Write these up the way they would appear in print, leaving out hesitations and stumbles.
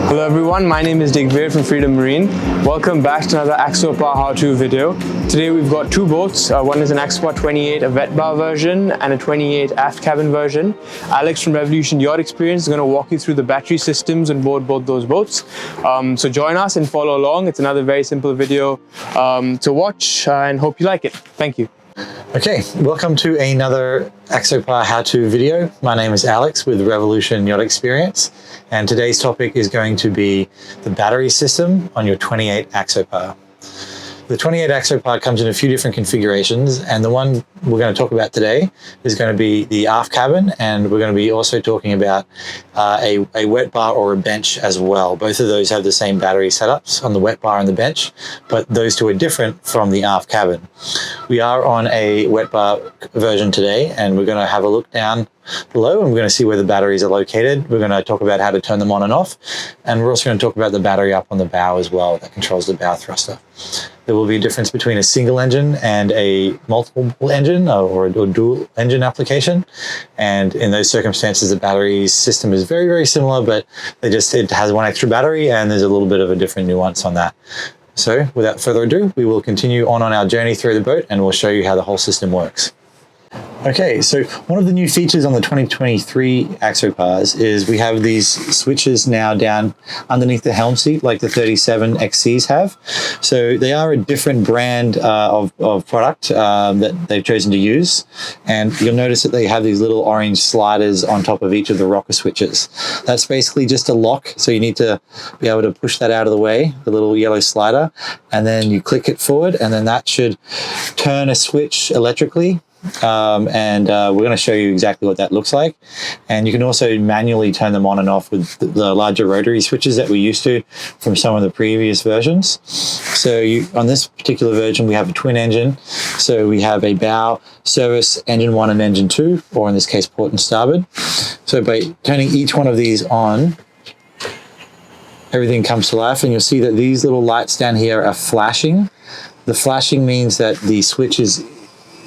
Hello everyone, my name is Digveer from Freedom Marine. Welcome back to another Axopar how-to video. Today we've got two boats. One is an Axopar 28, a wet bar version, and a 28 aft cabin version. Alex from Revolution Yacht Experience is going to walk you through the battery systems on board both those boats. So join us and follow along. It's another very simple video to watch and hope you like it. Thank you. Okay, welcome to another Axopar how-to video. My name is Alex with Revolution Yacht Experience, and today's topic is going to be the battery system on your 28 Axopar. The 28 Axopar comes in a few different configurations, and the one we're going to talk about today is going to be the aft cabin, and we're going to be also talking about a wet bar or a bench as well. Both of those have the same battery setups on the wet bar and the bench, but those two are different from the aft cabin. We are on a wet bar version today, and we're going to have a look down below and we're going to see where the batteries are located. We're going to talk about how to turn them on and off, and we're also going to talk about the battery up on the bow as well that controls the bow thruster. There will be a difference between a single engine and a multiple engine or dual engine application, and in those circumstances the battery system is very, very similar, but it has one extra battery and there's a little bit of a different nuance on that. So without further ado, we will continue on our journey through the boat and we'll show you how the whole system works. Okay, so one of the new features on the 2023 Axopars is we have these switches now down underneath the helm seat like the 37 XCs have. So they are a different brand of product that they've chosen to use. And you'll notice that they have these little orange sliders on top of each of the rocker switches. That's basically just a lock. So you need to be able to push that out of the way, the little yellow slider, and then you click it forward, and then that should turn a switch electrically. We're going to show you exactly what that looks like, and you can also manually turn them on and off with the larger rotary switches that we're used to from some of the previous versions. So on this particular version we have a twin engine, so we have a bow, service, engine 1 and engine 2, or in this case port and starboard. So by turning each one of these on, everything comes to life, and you'll see that these little lights down here are flashing. The flashing means that the switch is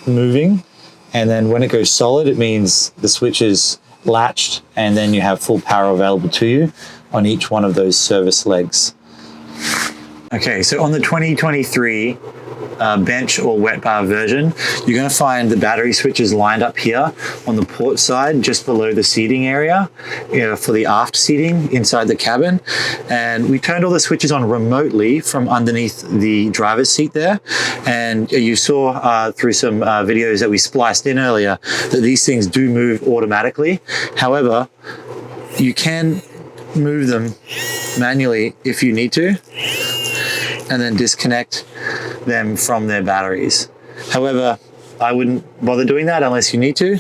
moving, and then when it goes solid it means the switch is latched, and then you have full power available to you on each one of those service legs. Okay, so on the 2023 bench or wet bar version, you're going to find the battery switches lined up here on the port side just below the seating area for the aft seating inside the cabin. And we turned all the switches on remotely from underneath the driver's seat there, and you saw through some videos that we spliced in earlier that these things do move automatically. However, you can move them manually if you need to, and then disconnect them from their batteries. However, I wouldn't bother doing that unless you need to.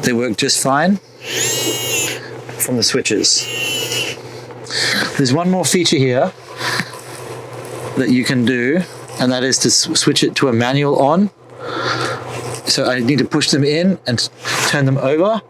They work just fine from the switches. There's one more feature here that you can do, and that is to switch it to a manual on. So I need to push them in and turn them over.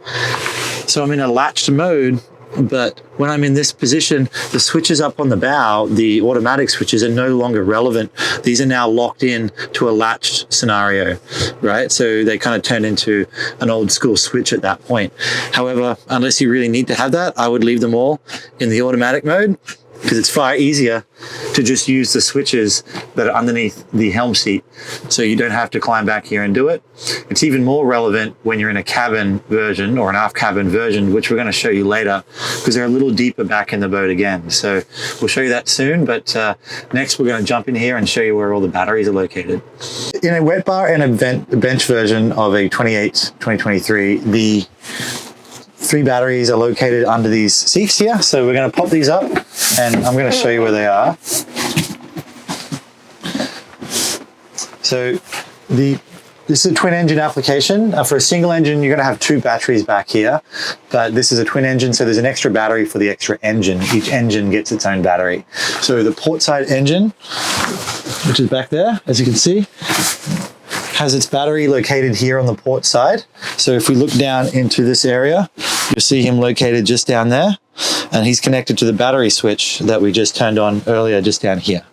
So I'm in a latched mode, but when I'm in this position, the switches up on the bow, the automatic switches, are no longer relevant. These are now locked in to a latched scenario, right? So they kind of turn into an old school switch at that point. However, unless you really need to have that, I would leave them all in the automatic mode, because it's far easier to just use the switches that are underneath the helm seat, so you don't have to climb back here and do it. It's even more relevant when you're in a cabin version or an aft cabin version, which we're going to show you later, because they're a little deeper back in the boat again. So we'll show you that soon, but next we're going to jump in here and show you where all the batteries are located. In a wet bar and a bench version of a 28 2023, the 3 batteries are located under these seats here. So we're going to pop these up and I'm going to show you where they are. So this is a twin engine application. For a single engine, you're going to have 2 batteries back here, but this is a twin engine, so there's an extra battery for the extra engine. Each engine gets its own battery. So the port side engine, which is back there, as you can see, has its battery located here on the port side. So if we look down into this area, you'll see him located just down there, and he's connected to the battery switch that we just turned on earlier just down here.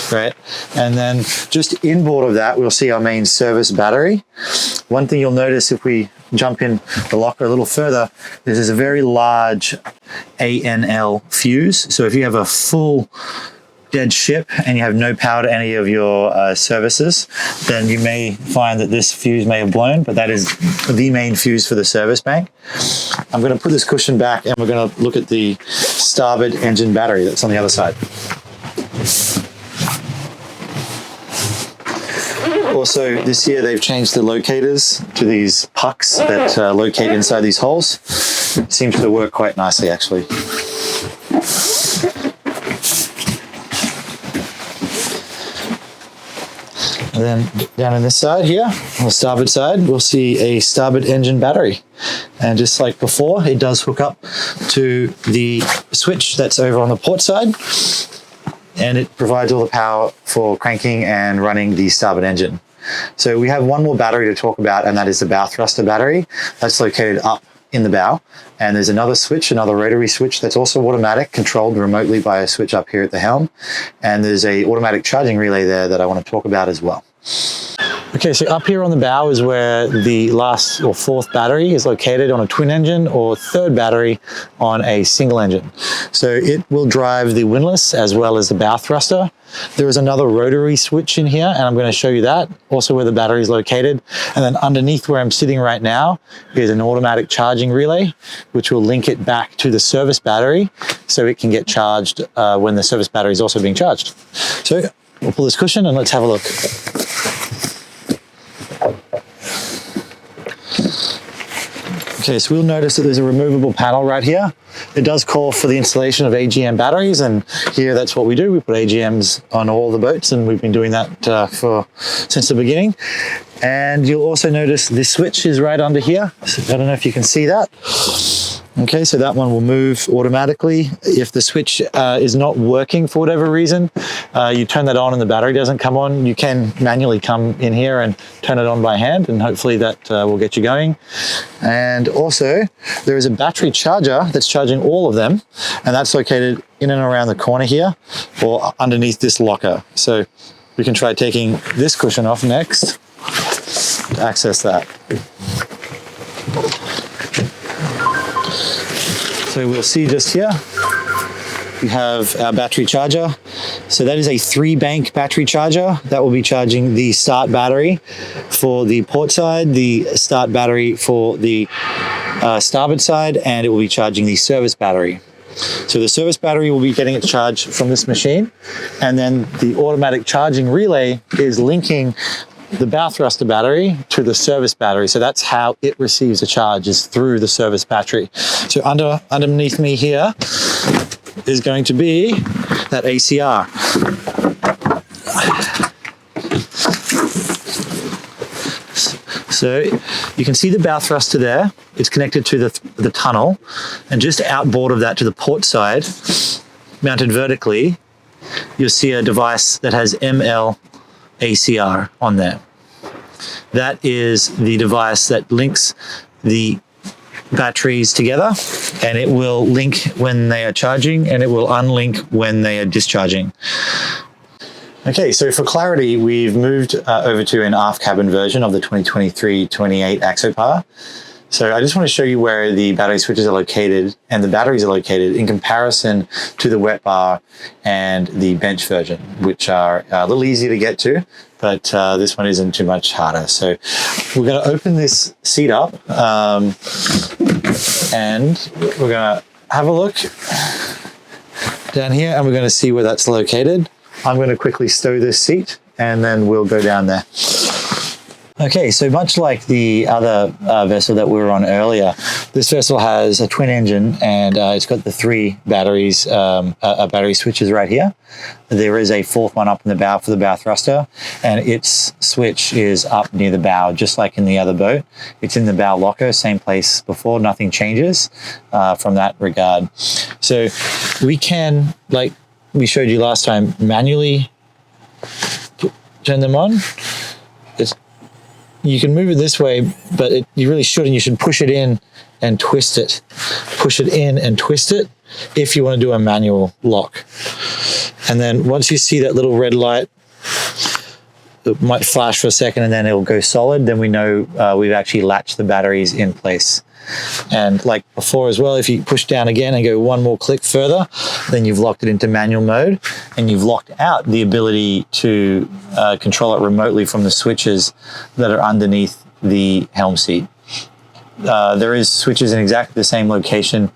Right, and then just inboard of that we'll see our main service battery. One thing you'll notice if we jump in the locker a little further, there's a very large ANL fuse. So if you have a full dead ship and you have no power to any of your services, then you may find that this fuse may have blown, but that is the main fuse for the service bank. I'm going to put this cushion back and we're going to look at the starboard engine battery that's on the other side. Also, this year they've changed the locators to these pucks that locate inside these holes. It seems to work quite nicely, actually. And then down on this side here, on the starboard side, we'll see a starboard engine battery. And just like before, it does hook up to the switch that's over on the port side. And it provides all the power for cranking and running the starboard engine. So we have one more battery to talk about, and that is the bow thruster battery. That's located up in the bow. And there's another switch, another rotary switch that's also automatic, controlled remotely by a switch up here at the helm. And there's a automatic charging relay there that I want to talk about as well. Okay, so up here on the bow is where the last or fourth battery is located on a twin engine, or third battery on a single engine. So it will drive the windlass as well as the bow thruster. There is another rotary switch in here, and I'm going to show you that, also where the battery is located. And then underneath where I'm sitting right now is an automatic charging relay, which will link it back to the service battery so it can get charged when the service battery is also being charged. So we'll pull this cushion and let's have a look. Okay, so we'll notice that there's a removable panel right here. It does call for the installation of AGM batteries, and here that's what we do. We put AGMs on all the boats, and we've been doing that since the beginning. And you'll also notice this switch is right under here. So I don't know if you can see that. Okay, so that one will move automatically. If the switch is not working for whatever reason, you turn that on and the battery doesn't come on, you can manually come in here and turn it on by hand, and hopefully that will get you going. And also, there is a battery charger that's charging all of them, and that's located in and around the corner here, or underneath this locker. So we can try taking this cushion off next to access that. So we'll see just here, we have our battery charger. So that is a 3-bank battery charger that will be charging the start battery for the port side, the start battery for the starboard side, and it will be charging the service battery. So the service battery will be getting its charge from this machine, and then the automatic charging relay is linking the bow thruster battery to the service battery. So that's how it receives a charge, is through the service battery. So underneath me here is going to be that ACR. So you can see the bow thruster there. It's connected to the tunnel, and just outboard of that to the port side, mounted vertically, you'll see a device that has ML ACR on there. That is the device that links the batteries together, and it will link when they are charging and it will unlink when they are discharging. Okay, so for clarity, we've moved over to an aft cabin version of the 2023-28 Axopar. So I just want to show you where the battery switches are located and the batteries are located in comparison to the wet bar and the bench version, which are a little easier to get to, but this one isn't too much harder. So we're going to open this seat up and we're going to have a look down here, and we're going to see where that's located. I'm going to quickly stow this seat and then we'll go down there. Okay, so much like the other vessel that we were on earlier, this vessel has a twin engine, and it's got the 3 batteries, battery switches right here. There is a 4th one up in the bow for the bow thruster, and its switch is up near the bow, just like in the other boat. It's in the bow locker, same place before, nothing changes from that regard. So we can, like we showed you last time, manually turn them on. You can move it this way, but you really shouldn't. You should push it in and twist it. Push it in and twist it if you want to do a manual lock. And then once you see that little red light it might flash for a second and then it'll go solid, then we know we've actually latched the batteries in place. And like before as well, if you push down again and go one more click further, then you've locked it into manual mode, and you've locked out the ability to control it remotely from the switches that are underneath the helm seat. There is switches in exactly the same location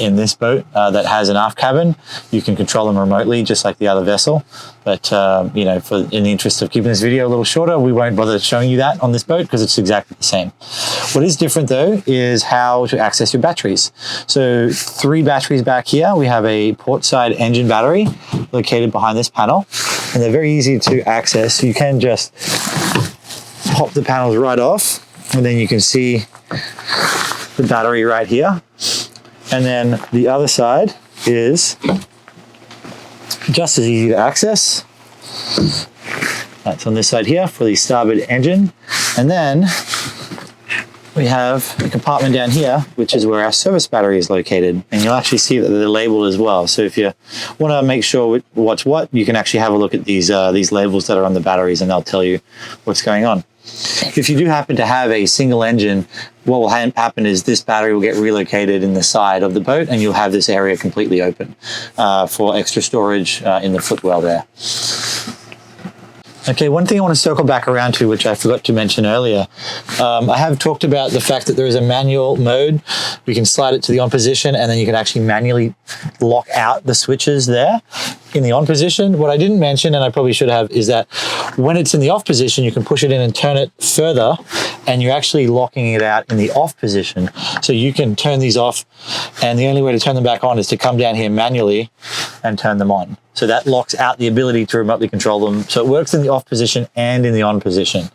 in this boat that has an aft cabin. You can control them remotely just like the other vessel, but you know, in the interest of keeping this video a little shorter, we won't bother showing you that on this boat because it's exactly the same. What is different though is how to access your batteries. So 3 batteries back here. We have a port side engine battery located behind this panel, and they're very easy to access. You can just pop the panels right off, and then you can see the battery right here. And then the other side is just as easy to access. That's on this side here for the starboard engine. And then we have a compartment down here, which is where our service battery is located. And you'll actually see that they're labeled as well. So if you want to make sure what's what, you can actually have a look at these labels that are on the batteries, and they'll tell you what's going on. If you do happen to have a single engine, what will happen is this battery will get relocated in the side of the boat, and you'll have this area completely open for extra storage in the footwell there. Okay, one thing I want to circle back around to, which I forgot to mention earlier, I have talked about the fact that there is a manual mode. We can slide it to the on position, and then you can actually manually lock out the switches there in the on position. What I didn't mention, and I probably should have, is that when it's in the off position, you can push it in and turn it further, and you're actually locking it out in the off position. So you can turn these off, and the only way to turn them back on is to come down here manually and turn them on. So that locks out the ability to remotely control them. So it works in the off position and in the on position.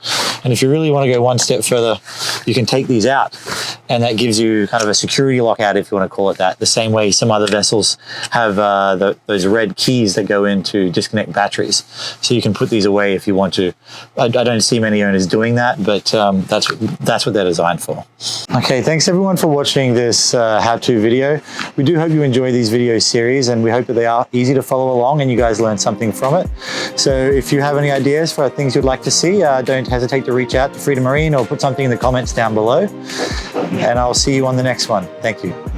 And if you really want to go one step further, you can take these out, and that gives you kind of a security lockout, if you want to call it that. The same way some other vessels have those red keys that go in to disconnect batteries. So you can put these away if you want to. I don't see many owners doing that, but that's what they're designed for. Okay, thanks everyone for watching this how-to video. We do hope you enjoy these video series, and we hope that they are easy to follow along and you guys learn something from it. So if you have any ideas for things you'd like to see, don't hesitate to reach out to Freedom Marine or put something in the comments down below. And I'll see you on the next one. Thank you.